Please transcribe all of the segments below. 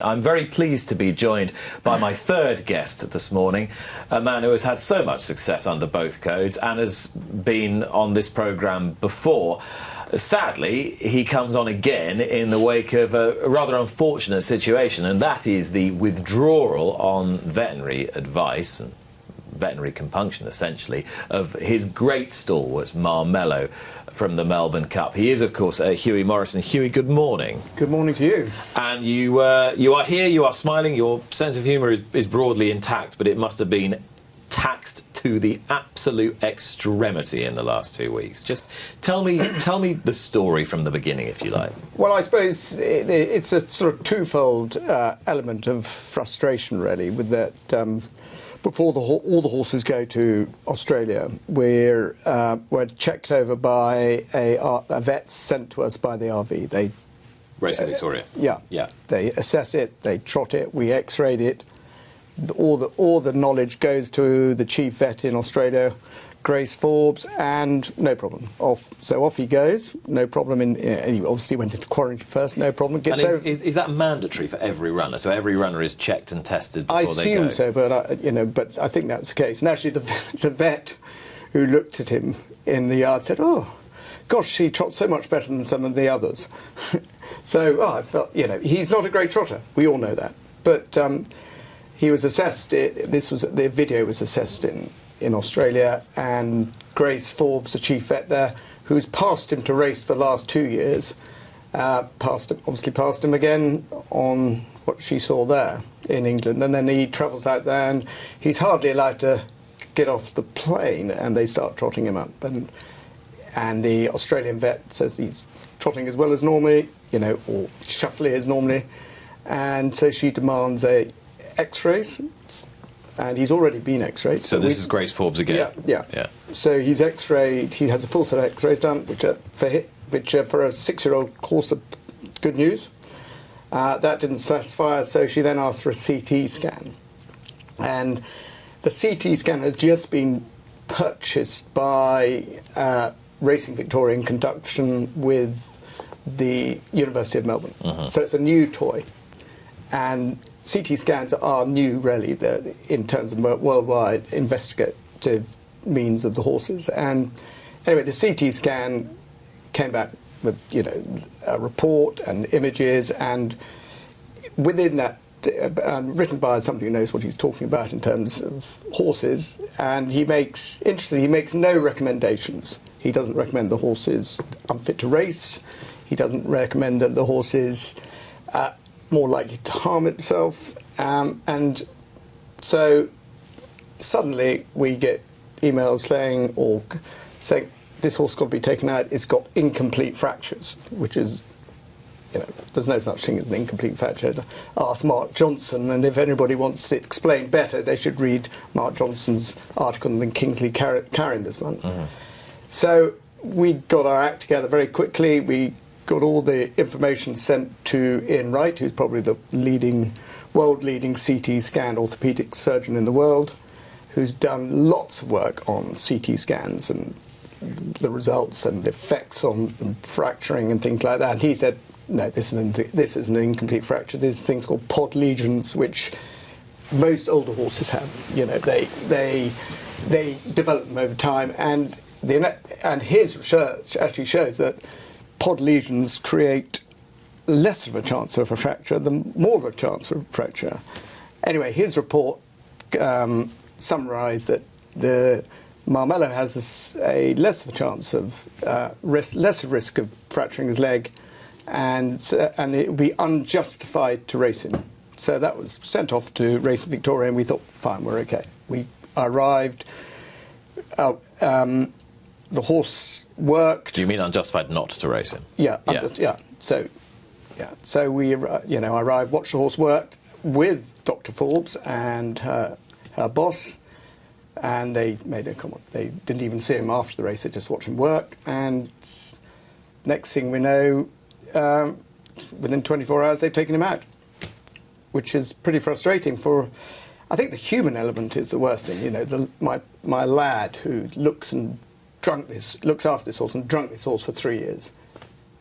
I'm very pleased to be joined by my third guest this morning, a man who has had so much success under both codes and has been on this programme before. Sadly, he comes on again in the wake of a rather unfortunate situation, and that is the withdrawal on veterinary advice and veterinary compunction, essentially, of his great stalwart, Marmelo, from the Melbourne Cup. He is, of course, Hughie Morrison. Hughie, good morning. Good morning to you. And you are here, you are smiling, your sense of humour is broadly intact, but it must have been taxed to the absolute extremity in the last 2 weeks. Just tell me the story from the beginning, if you like. Well, I suppose it's a sort of twofold element of frustration, really, with that. Before all the horses go to Australia, we're checked over by a vet sent to us by the RV. Racing Victoria. Yeah. They assess it, they trot it, we X-rayed it. All the knowledge goes to the chief vet in Australia, Grace Forbes, and no problem. Off he goes, no problem. And he obviously went into quarantine first, no problem. Is that mandatory for every runner? So every runner is checked and tested before they go? I assume so, but I think that's the case. And actually, the vet who looked at him in the yard said, "Oh, gosh, he trots so much better than some of the others." So I felt, he's not a great trotter. We all know that, but he was assessed. The video was assessed in Australia, and Grace Forbes, the chief vet there, who's passed him to race the last 2 years, passed him again on what she saw there in England, and then he travels out there and he's hardly allowed to get off the plane, and they start trotting him up, and the Australian vet says he's trotting as well as normally, or shuffly as normally, and so she demands a X-rays. And he's already been X-rayed. So this is Grace Forbes again? Yeah. So he's X-rayed, he has a full set of X-rays done, which are for a 6-year-old horse are good news. That didn't satisfy her, so she then asked for a CT scan. And the CT scan has just been purchased by Racing Victoria in conjunction with the University of Melbourne. Mm-hmm. So it's a new toy. And CT scans are new, really, in terms of worldwide investigative means of the horses. And anyway, the CT scan came back with, a report and images, and within that, written by somebody who knows what he's talking about in terms of horses. And he makes no recommendations. He doesn't recommend the horse is unfit to race. He doesn't recommend that the horse is more likely to harm itself, and so suddenly we get emails saying this horse got to be taken out. It's got incomplete fractures, which is, there's no such thing as an incomplete fracture. Ask Mark Johnson, and if anybody wants it explained better, they should read Mark Johnson's article in Kingsley Carrion this month. Mm-hmm. So we got our act together very quickly. We got all the information sent to Ian Wright, who's probably the world-leading CT scan orthopaedic surgeon in the world, who's done lots of work on CT scans and the results and the effects on fracturing and things like that. And he said, no, this is an incomplete fracture. There's things called pod lesions, which most older horses have. They develop them over time, and his research actually shows that pod lesions create less of a chance of a fracture than more of a chance of a fracture. Anyway, his report summarised that the Marmelo has a less of a chance of less risk of fracturing his leg, and it would be unjustified to race him. So that was sent off to Racing Victoria, and we thought, fine, we're okay. We arrived. The horse worked. Do you mean unjustified not to race him? Yeah. So we, arrived, watched the horse work with Dr. Forbes and her boss, and they made a comment. They didn't even see him after the race; they just watched him work. And next thing we know, within 24 hours, they've taken him out, which is pretty frustrating for. I think the human element is the worst thing. My lad who looks after this horse and drunk this horse for 3 years.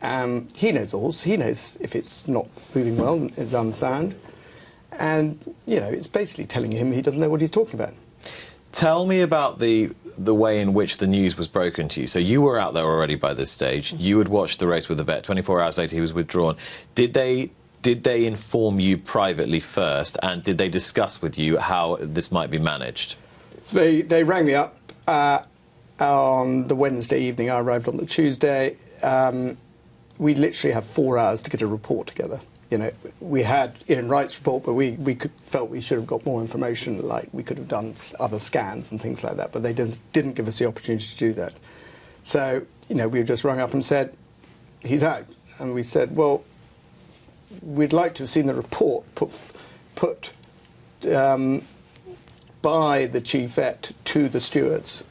He knows the horse. He knows if it's not moving well and is unsound. And, it's basically telling him he doesn't know what he's talking about. Tell me about the way in which the news was broken to you. So you were out there already by this stage. You had watched the race with the vet. 24 hours later, he was withdrawn. Did they inform you privately first, and did they discuss with you how this might be managed? They rang me up on the Wednesday evening. I arrived on the Tuesday. We literally had 4 hours to get a report together. We had Ian Wright's report, but we felt we should have got more information, like we could have done other scans and things like that, but they didn't give us the opportunity to do that. So, we just rung up and said, he's out. And we said, well, we'd like to have seen the report put by the chief vet to the stewards,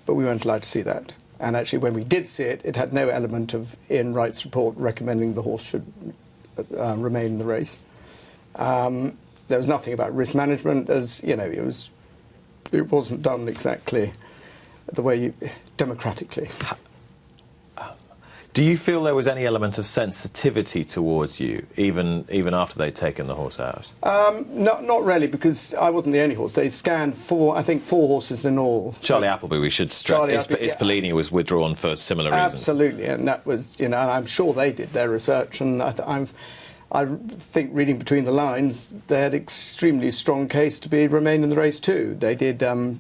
but we weren't allowed to see that. And actually, when we did see it, it had no element of Ian Wright's report recommending the horse should remain in the race. There was nothing about risk management, it wasn't done exactly the way democratically. Do you feel there was any element of sensitivity towards you, even after they'd taken the horse out? Not really, because I wasn't the only horse. They scanned four horses in all. Charlie Appleby, we should stress, Ispolini was withdrawn for similar reasons. Absolutely, and that was, and I'm sure they did their research, and I think reading between the lines, they had extremely strong case to remain in the race too. They did Ed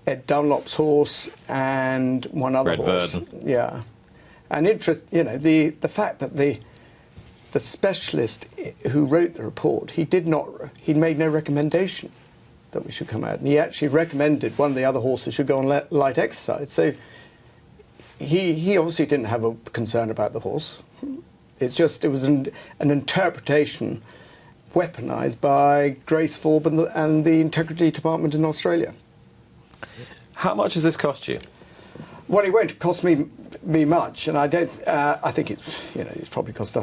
Dunlop's horse and one other horse. Red Verdon. Yeah. And the fact that the specialist who wrote the report, he made no recommendation that we should come out. And he actually recommended one of the other horses should go on light exercise. So he obviously didn't have a concern about the horse. It was an interpretation weaponised by Grace Forbes and the Integrity Department in Australia. How much has this cost you? Well, it won't cost me much, and I don't. I think it's probably cost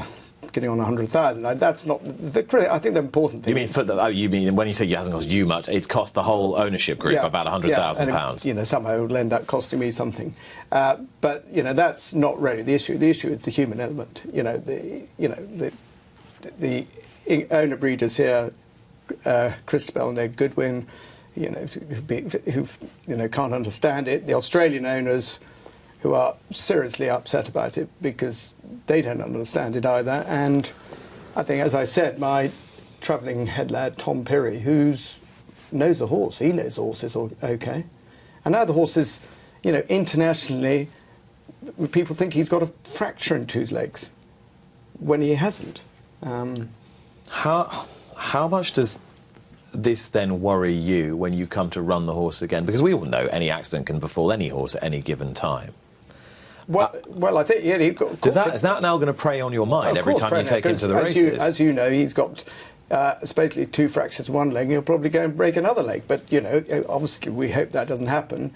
getting on 100,000. That's not the. I think the important thing. You mean when you say it hasn't cost you much, it's cost the whole ownership group about £100,000. Somehow it will end up costing me something. But that's not really the issue. The issue is the human element. The owner breeders here, Christabel and Ed Goodwin, who can't understand it. The Australian owners, who are seriously upset about it because they don't understand it either. And I think, as I said, my travelling head lad, Tom Pirrie, knows the horse. He knows the horse is okay. And now the horse is, internationally, people think he's got a fracture in 2 legs when he hasn't. How much does this then worry you when you come to run the horse again? Because we all know any accident can befall any horse at any given time. Well, I think is that now going to prey on your mind every time you take him to the races? As you know, he's got supposedly 2 fractures in one leg, and he'll probably go and break another leg. But obviously, we hope that doesn't happen.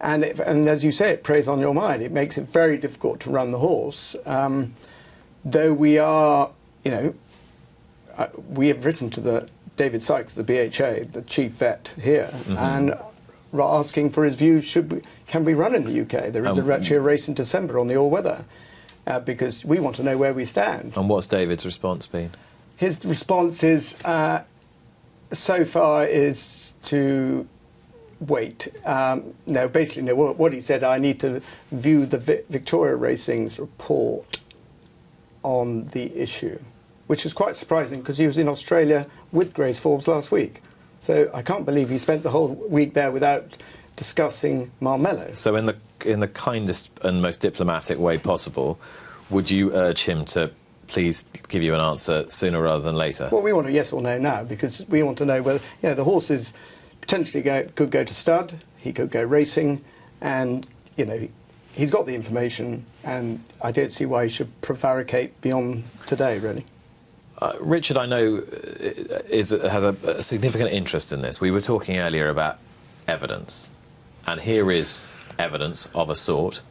And as you say, it preys on your mind. It makes it very difficult to run the horse. Though we are, we have written to David Sykes, the BHA, the chief vet here, and asking for his view, can we run in the UK? There is actually a race in December on the all-weather, because we want to know where we stand. And what's David's response been? His response is, so far, is to wait. What he said, I need to view the Victoria Racing's report on the issue, which is quite surprising because he was in Australia with Grace Forbes last week. So I can't believe he spent the whole week there without discussing Marmelo. So in the kindest and most diplomatic way possible, would you urge him to please give you an answer sooner rather than later? Well, we want a yes or no now, because we want to know whether the horse is potentially could go to stud, he could go racing, and he's got the information, and I don't see why he should prevaricate beyond today, really. Richard, I know, has a significant interest in this. We were talking earlier about evidence, and here is evidence of a sort.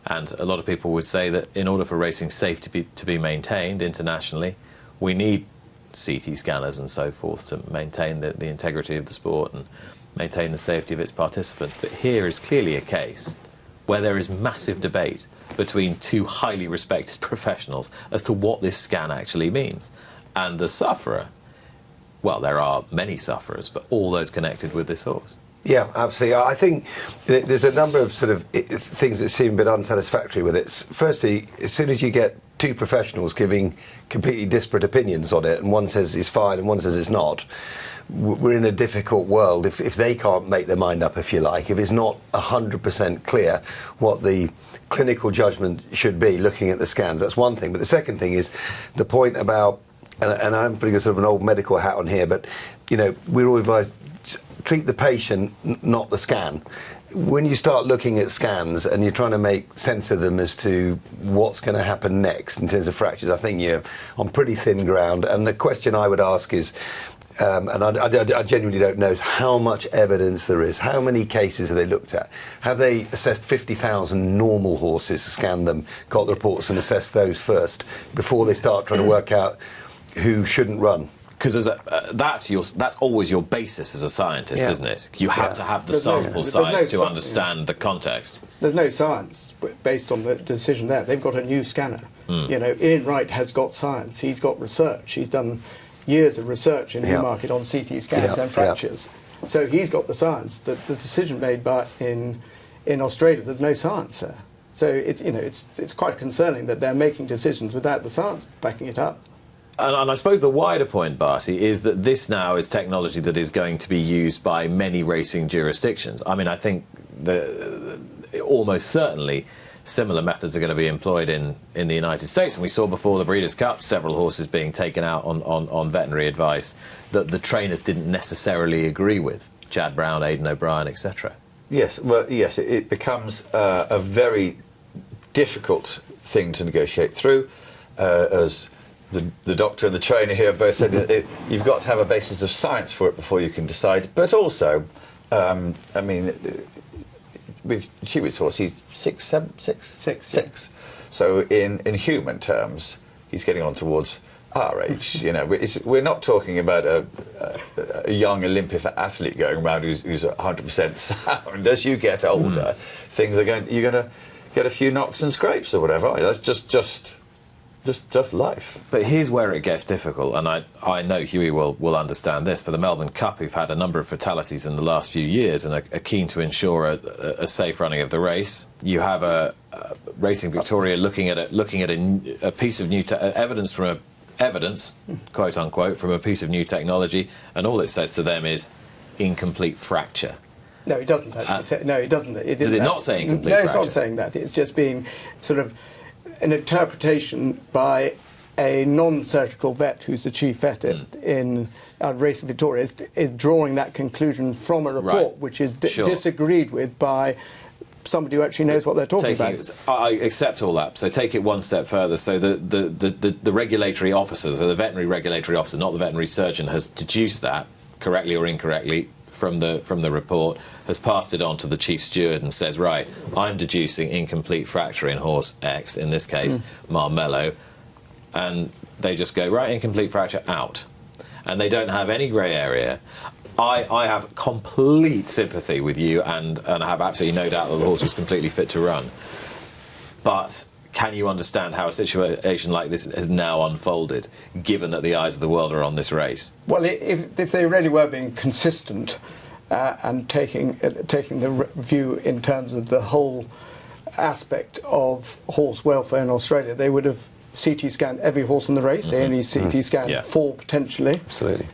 And a lot of people would say that in order for racing safety to be maintained internationally, we need CT scanners and so forth to maintain the integrity of the sport and maintain the safety of its participants. But here is clearly a case where there is massive debate between 2 highly respected professionals as to what this scan actually means. and the sufferer. Well, there are many sufferers, but all those connected with this horse. Yeah, absolutely. I think there's a number of sort of things that seem a bit unsatisfactory with it. Firstly, as soon as you get two professionals giving completely disparate opinions on it, and one says it's fine and one says it's not, we're in a difficult world if they can't make their mind up, if you like, if it's not 100% clear what the clinical judgment should be looking at the scans. That's one thing. But the second thing is the point about, and I'm putting a sort of an old medical hat on here, but, you know, we're all advised, treat the patient, not the scan. When you start looking at scans and you're trying to make sense of them as to what's going to happen next in terms of fractures, I think you're on pretty thin ground. And the question I would ask is, and I genuinely don't know, is how much evidence there is. How many cases have they looked at? Have they assessed 50,000 normal horses, scanned them, got the reports and assessed those first before they start trying to work out who shouldn't run? Because that's always your basis as a scientist, Yeah. isn't it? You have to have the There's sample no size to sci- understand the context. There's no science based on the decision there. They've got a new scanner. You know, Ian Wright has got science. He's got research. He's done years of research in Newmarket on CT scans and fractures. So he's got the science. The decision made in Australia, there's no science there. So it's quite concerning that they're making decisions without the science backing it up. And I suppose the wider point, Barty, is that this now is technology that is going to be used by many racing jurisdictions. I mean, I think almost certainly similar methods are going to be employed in the United States. And we saw before the Breeders' Cup several horses being taken out on veterinary advice that the trainers didn't necessarily agree with. Chad Brown, Aidan O'Brien, etc. Yes, well, yes, it becomes a very difficult thing to negotiate through, as the doctor and the trainer here both said. You've got to have a basis of science for it before you can decide. But also, I mean, with Hughie's horse, he's 6. So in human terms, he's getting on towards our age. You know, we're not talking about a young Olympic athlete going around who's 100% sound. As you get older, you're going to get a few knocks and scrapes or whatever. That's just life. But here's where it gets difficult, and I know Hughie will understand this. For the Melbourne Cup, who've had a number of fatalities in the last few years and are keen to ensure a safe running of the race, you have a Racing Victoria looking at a piece of new evidence, quote unquote, from a piece of new technology, and all it says to them is incomplete fracture. No, it doesn't actually say. No, it doesn't. Does it not say incomplete fracture? No, fracture? it's not saying that. It's just being sort of an interpretation by a non-surgical vet who's the chief vet in Racing Victoria is drawing that conclusion from a report which is disagreed with by somebody who actually knows what they're talking about. I accept all that. So take it one step further. So the regulatory officer, so the veterinary regulatory officer, not the veterinary surgeon, has deduced that, correctly or incorrectly, from the report, has passed it on to the chief steward and says, right, I'm deducing incomplete fracture in horse X, in this case Marmelo, and they just go, right, incomplete fracture, out. And they don't have any grey area. I have complete sympathy with you, and I have absolutely no doubt that the horse was completely fit to run. But can you understand how a situation like this has now unfolded, given that the eyes of the world are on this race? Well, if they really were being consistent and taking the view in terms of the whole aspect of horse welfare in Australia, they would have CT scanned every horse in the race. They only CT scanned 4 potentially. Absolutely.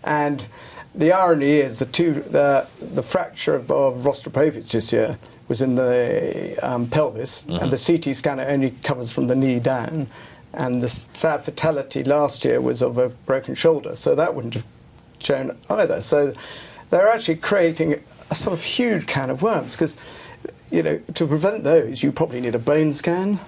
And the irony is the fracture of Rostropovich this year was in the pelvis, and the CT scanner only covers from the knee down, and the sad fatality last year was of a broken shoulder, so that wouldn't have shown either. So they're actually creating a sort of huge can of worms, because, you know, to prevent those, you probably need a bone scan.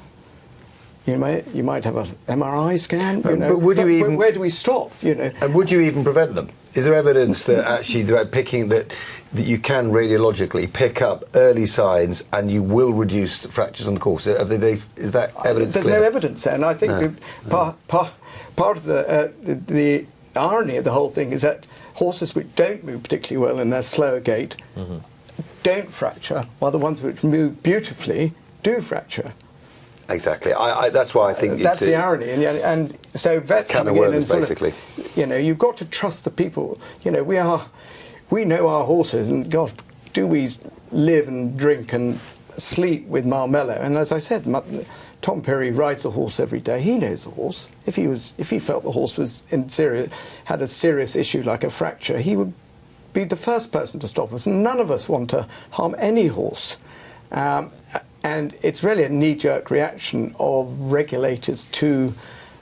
You might have an MRI scan. You know, but where do we stop? You know, and would you even prevent them? Is there evidence that actually that you can radiologically pick up early signs and you will reduce fractures on the course? Is that evidence? There's no evidence there, and I think part of the irony of the whole thing is that horses which don't move particularly well in their slower gait don't fracture, while the ones which move beautifully do fracture. Exactly. That's why I think that's the irony, and so vets coming in and sort basically. of, you've got to trust the people. We know our horses, and gosh, do we live and drink and sleep with Marmelo? And as I said, Tom Perry rides a horse every day. He knows the horse. If he felt the horse was had a serious issue like a fracture, he would be the first person to stop us. None of us want to harm any horse. And it's really a knee-jerk reaction of regulators to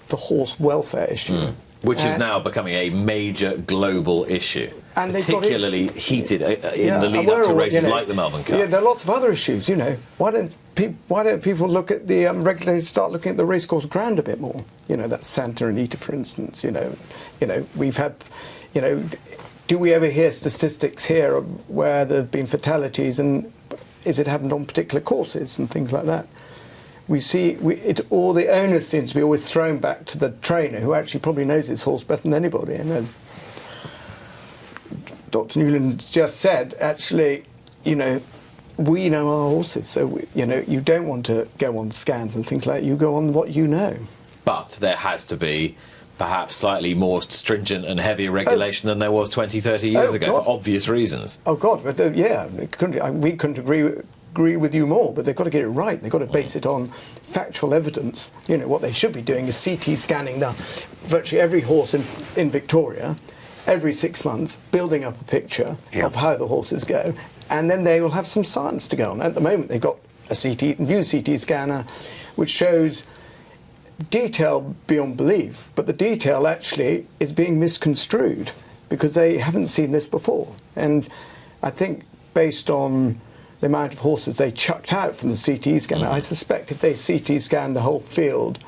the horse welfare issue. Which is now becoming a major global issue, and particularly heated in the lead up to races like the Melbourne Cup. Yeah, there are lots of other issues. Why don't people look at the regulators start looking at the racecourse ground a bit more? That's Santa Anita, for instance. We've had, do we ever hear statistics here of where there have been fatalities, and is it happened on particular courses and things like that? We see all the onus seems to be always thrown back to the trainer, who actually probably knows his horse better than anybody. And as Dr. Newland's just said, actually, we know our horses, so you don't want to go on scans and things like that. You go on what you know. But there has to be perhaps slightly more stringent and heavier regulation than there was 20, 30 years ago, God. for obvious reasons. Oh God, but we couldn't agree with you more, but they've got to get it right. They've got to base it on factual evidence. What they should be doing is CT scanning now virtually every horse in Victoria every 6 months, building up a picture of how the horses go, and then they will have some science to go on. At the moment, they've got a new CT scanner which shows detail beyond belief, but the detail actually is being misconstrued because they haven't seen this before. And I think based on the amount of horses they chucked out from the CT scanner, I suspect if they CT scanned the whole field,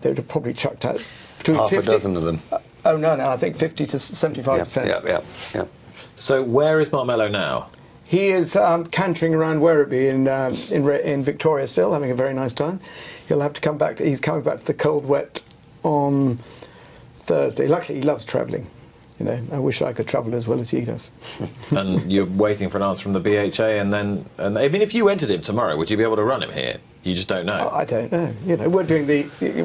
they would have probably chucked out between half 50, a dozen of them. No, I think 50 to 75%. Yeah. So where is Marmelo now? He is cantering around Werribee in Victoria still, having a very nice time. He'll have to come back. He's coming back to the cold wet on Thursday. Luckily, he loves travelling. I wish I could travel as well as he does. And you're waiting for an answer from the BHA, and I mean, if you entered him tomorrow, would you be able to run him here? You just don't know. I don't know. We're doing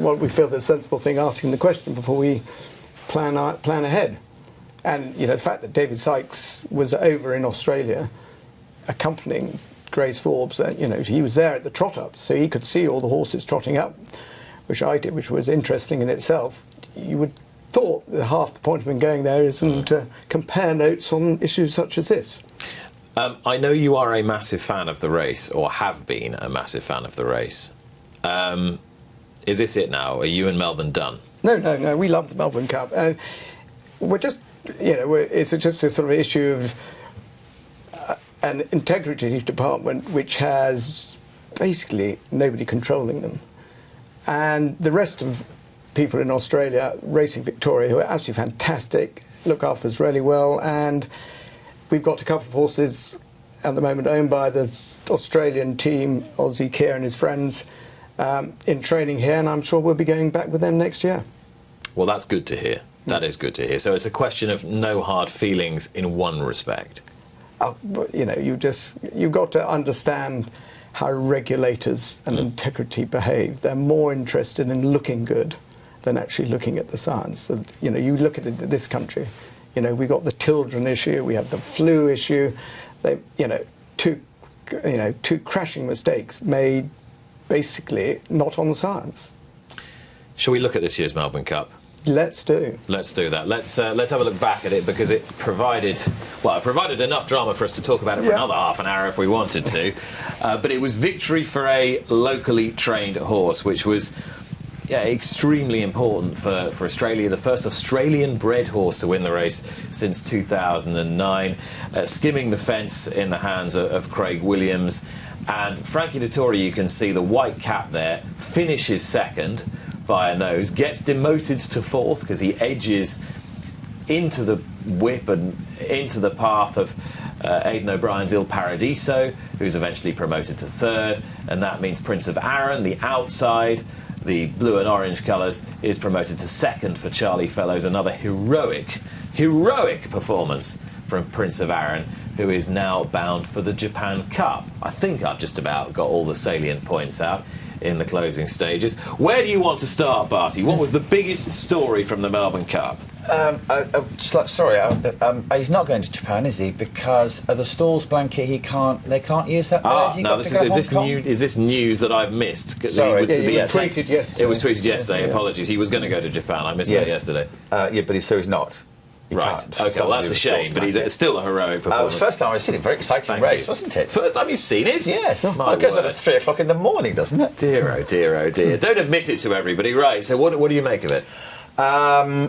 what we feel the sensible thing, asking the question before we plan ahead. And the fact that David Sykes was over in Australia, accompanying Grace Forbes, he was there at the trot up, so he could see all the horses trotting up, which I did, which was interesting in itself. You would thought that half the point of him going there isn't to compare notes on issues such as this. I know you are a massive fan of the race, or have been a massive fan of the race. Is this it now? Are you and Melbourne done? No. We love the Melbourne Cup. We're just, it's just a sort of issue of an integrity department which has basically nobody controlling them. And the rest of people in Australia, Racing Victoria, who are absolutely fantastic, look after us really well, and we've got a couple of horses at the moment owned by the Australian team, Aussie Keir and his friends, in training here, and I'm sure we'll be going back with them next year. Well, that's good to hear. That is good to hear. So it's a question of no hard feelings in one respect. You've got to understand how regulators and integrity behave. They're more interested in looking good than actually looking at the science. So, you look at it in this country, we've got the children issue, we have the flu issue. Two crashing mistakes made basically not on the science. Shall we look at this year's Melbourne Cup? Let's do that. Let's have a look back at it, because it provided enough drama for us to talk about it for another half an hour if we wanted to. But it was victory for a locally trained horse, which was extremely important for Australia. The first Australian-bred horse to win the race since 2009, skimming the fence in the hands of Craig Williams. And Frankie Dettori, you can see the white cap there, finishes second by a nose, gets demoted to fourth because he edges into the whip and into the path of Aidan O'Brien's Il Paradiso, who's eventually promoted to third, and that means Prince of Arran, the outside, the blue and orange colours, is promoted to second for Charlie Fellows. Another heroic performance from Prince of Arran, who is now bound for the Japan Cup. I think I've just about got all the salient points out. in the closing stages. Where do you want to start, Barty? What was the biggest story from the Melbourne Cup? He's not going to Japan, is he? Because of the stalls blanket, they can't use that. Now is this news that I've missed? Sorry, it was tweeted yesterday. It was tweeted yesterday. Yeah. Apologies. He was going to go to Japan. I missed that yesterday. But he's not. Right. Okay. Well, that's a shame. But it's still a heroic performance. It was the first time I've seen it. Very exciting race, wasn't it? First time you've seen it? Yes. It goes on at 3 o'clock in the morning, doesn't it? Dear, oh dear, oh dear. Don't admit it to everybody. Right. So what do you make of it? Well,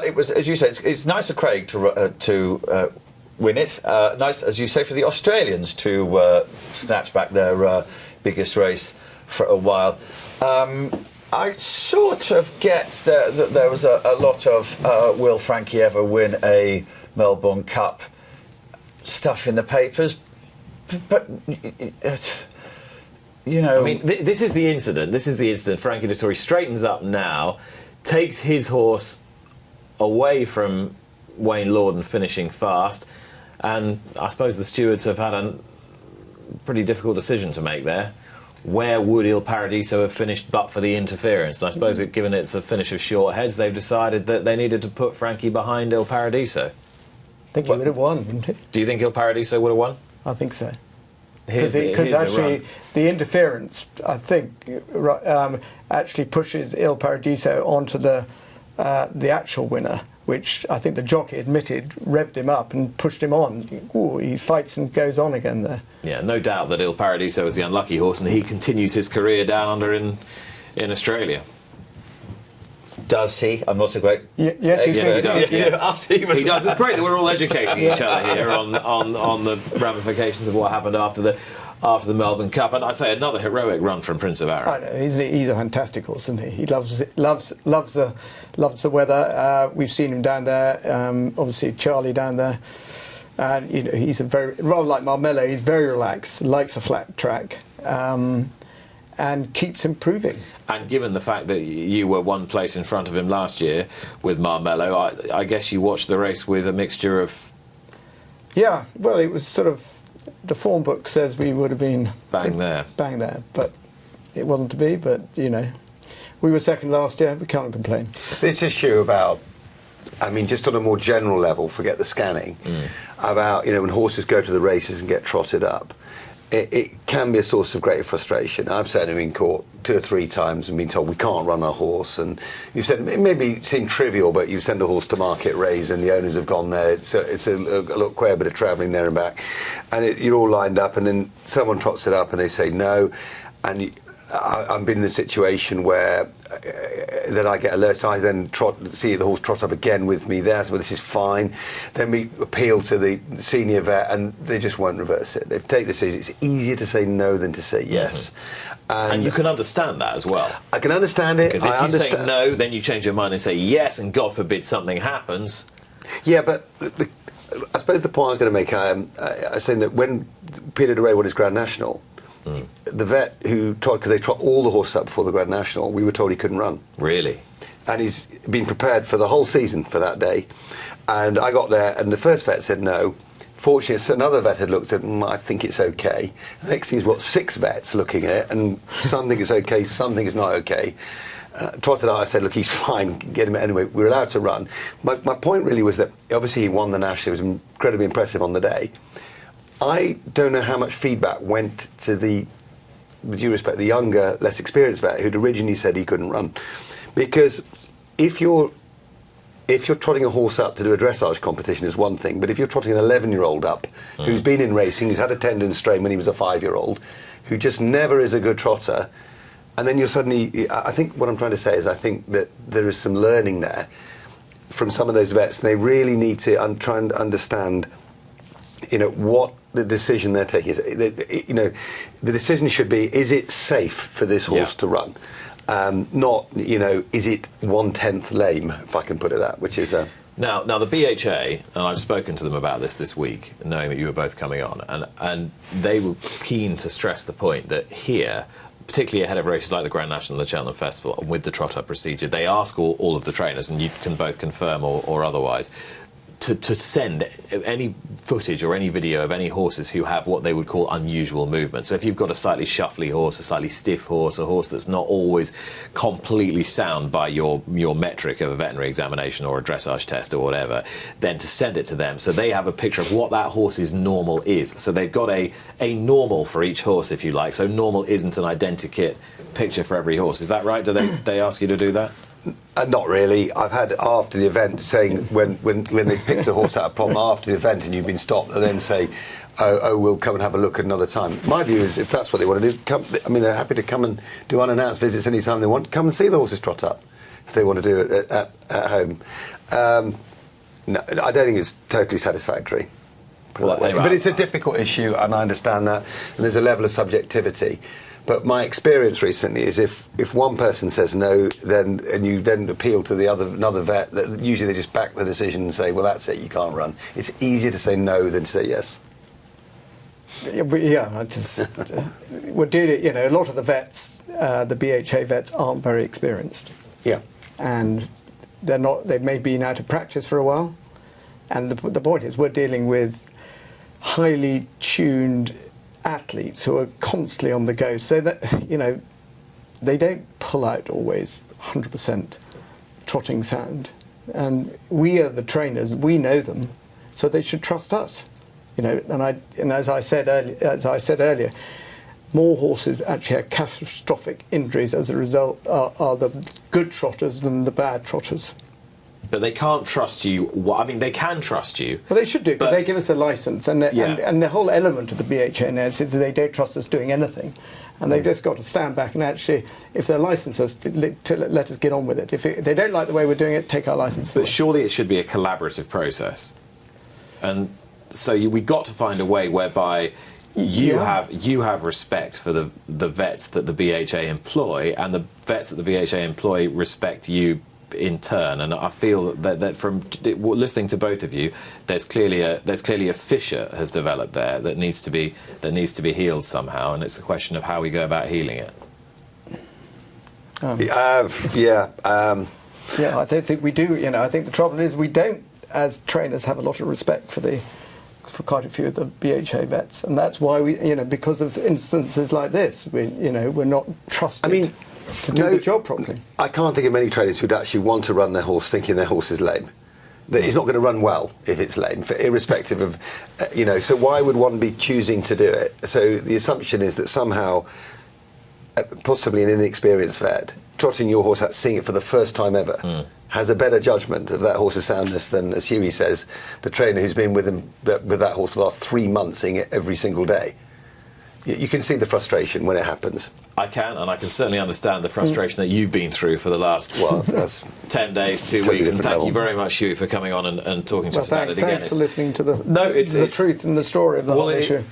it was, as you say, it's nice of Craig to win it. Nice, as you say, for the Australians to snatch back their biggest race for a while. I sort of get that there was a lot of will Frankie ever win a Melbourne Cup stuff in the papers, but you know, I mean, this is the incident. Frankie Dettori straightens up now, takes his horse away from Wayne Lorden finishing fast, and I suppose the stewards have had a pretty difficult decision to make there. Where would Il Paradiso have finished but for the interference? And I suppose, given it's a finish of short heads, they've decided that they needed to put Frankie behind Il Paradiso. I think he would have won, wouldn't he? Do you think Il Paradiso would have won? I think so. Because actually, the interference, I think, actually pushes Il Paradiso onto the actual winner, which I think the jockey admitted revved him up and pushed him on. Ooh, he fights and goes on again there. Yeah, no doubt that Il Paradiso is the unlucky horse, and he continues his career down under in Australia. Does he? I'm not a great... Yes, he does. Yes. He does. It's great that we're all educating each other here on the ramifications of what happened after the Melbourne Cup. And I say another heroic run from Prince of Arran. I know, he's a fantastic horse, isn't he? He loves the weather. We've seen him down there. Obviously, Charlie down there. And you know, he's rather like Marmelo. He's very relaxed, likes a flat track, and keeps improving. And given the fact that you were one place in front of him last year with Marmelo, I guess you watched the race with a mixture of... Yeah, well, it was sort of... The form book says we would have been... Bang there. But it wasn't to be, but, you know, we were second last year, we can't complain. This issue about, I mean, just on a more general level, forget the scanning, about, you know, when horses go to the races and get trotted up, it can be a source of great frustration. I've certainly been caught 2 or 3 times and been told we can't run our horse, and you've said it maybe seemed trivial, but you send a horse to market raise and the owners have gone there. It's quite a bit of travelling there and back, and you're all lined up, and then someone trots it up and they say no, and I've been in the situation where then I get alerts. I then see the horse trot up again with me there. So well, this is fine. Then we appeal to the senior vet, and they just won't reverse it. They take the decision. It's easier to say no than to say yes. And you can understand that as well. I can understand it. Because if you say no, then you change your mind and say yes, and God forbid something happens. Yeah, but I suppose the point I was going to make, I was saying that when Peter de Rey won his Grand National, the vet who trot, because they trot all the horses up before the Grand National, we were told he couldn't run. Really? And he's been prepared for the whole season for that day. And I got there, and the first vet said no. Fortunately, another vet had looked at it, I think it's okay. The next thing is, 6 vets looking at it, and some think it's okay, some think it's not okay. Trotted out, I said, look, he's fine, get him anyway. We were allowed to run. My point really was that, obviously, he won the National. It was incredibly impressive on the day. I don't know how much feedback went to with due respect, the younger, less experienced vet who'd originally said he couldn't run. Because if you're trotting a horse up to do a dressage competition is one thing, but if you're trotting an 11-year-old up who's been in racing, who's had a tendon strain when he was a 5-year-old, who just never is a good trotter, and then you're suddenly... I think what I'm trying to say is I think that there is some learning there from some of those vets, and they really need to try and understand, you know, what the decision they're taking is. You know, the decision should be, is it safe for this horse to run? Not, you know, is it 1/10 lame, if I can put it that, which is a... Now the BHA, and I've spoken to them about this week, knowing that you were both coming on, and they were keen to stress the point that here, particularly ahead of races like the Grand National and the Cheltenham Festival, and with the trot-up procedure, they ask all of the trainers, and you can both confirm or otherwise, to send any footage or any video of any horses who have what they would call unusual movement. So if you've got a slightly shuffly horse, a slightly stiff horse, a horse that's not always completely sound by your metric of a veterinary examination or a dressage test or whatever, then to send it to them so they have a picture of what that horse's normal is. So they've got a normal for each horse, if you like. So normal isn't an identikit picture for every horse. Is that right? Do they ask you to do that? Not really. I've had after the event saying when they picked a horse out of problem after the event and you've been stopped, and then say, oh, we'll come and have a look at another time. My view is if that's what they want to do, they're happy to come and do unannounced visits anytime they want. Come and see the horses trot up if they want to do it at home. No, I don't think it's totally satisfactory. Well, anyway, but it's a difficult issue, and I understand that, and there's a level of subjectivity. But my experience recently is if one person says no, and you then appeal to another vet, that usually they just back the decision and say, well, that's it, you can't run. It's easier to say no than to say yes. Yeah, we're dealing. A lot of the vets, the BHA vets, aren't very experienced. Yeah, and they're not. They may be out of practice for a while, and the point is, we're dealing with highly tuned athletes who are constantly on the go, so that they don't pull out always 100% trotting sound, and we are the trainers, we know them, so they should trust us. And as I said earlier, more horses actually have catastrophic injuries as a result are the good trotters than the bad trotters. But they can't trust you. They can trust you. Well, they should do, because they give us a licence. And the whole element of the BHA now is that they don't trust us doing anything. And they've just got to stand back and actually, if they're licensed us, to let us get on with it. If they don't like the way we're doing it, take our licence away. But surely it should be a collaborative process. And so we've got to find a way whereby you have respect for the vets that the BHA employ, and the vets that the BHA employ respect you in turn. And I feel that from listening to both of you, there's clearly a fissure has developed there that needs to be healed somehow, and it's a question of how we go about healing it. Yeah, I don't think we do. I think the trouble is we don't, as trainers, have a lot of respect for quite a few of the BHA vets, and that's why we, because of instances like this, we're not trusted to do the job properly. I can't think of many trainers who'd actually want to run their horse thinking their horse is lame. That he's not going to run well if it's lame, irrespective of, so why would one be choosing to do it? So the assumption is that somehow, possibly an inexperienced vet, trotting your horse out, seeing it for the first time ever, has a better judgment of that horse's soundness than, as Hughie says, the trainer who's been with that horse for the last 3 months, seeing it every single day. You can see the frustration when it happens. I can, and I can certainly understand the frustration that you've been through for the last, 10 days, 2 totally weeks. And thank level. you very much, Hughie, for coming on and talking to us about it again. Thanks for listening to the truth and the story of the whole issue.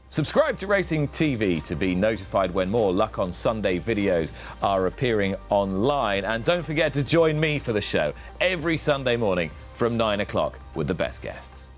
Subscribe to Racing TV to be notified when more Luck on Sunday videos are appearing online. And don't forget to join me for the show every Sunday morning from 9 o'clock with the best guests.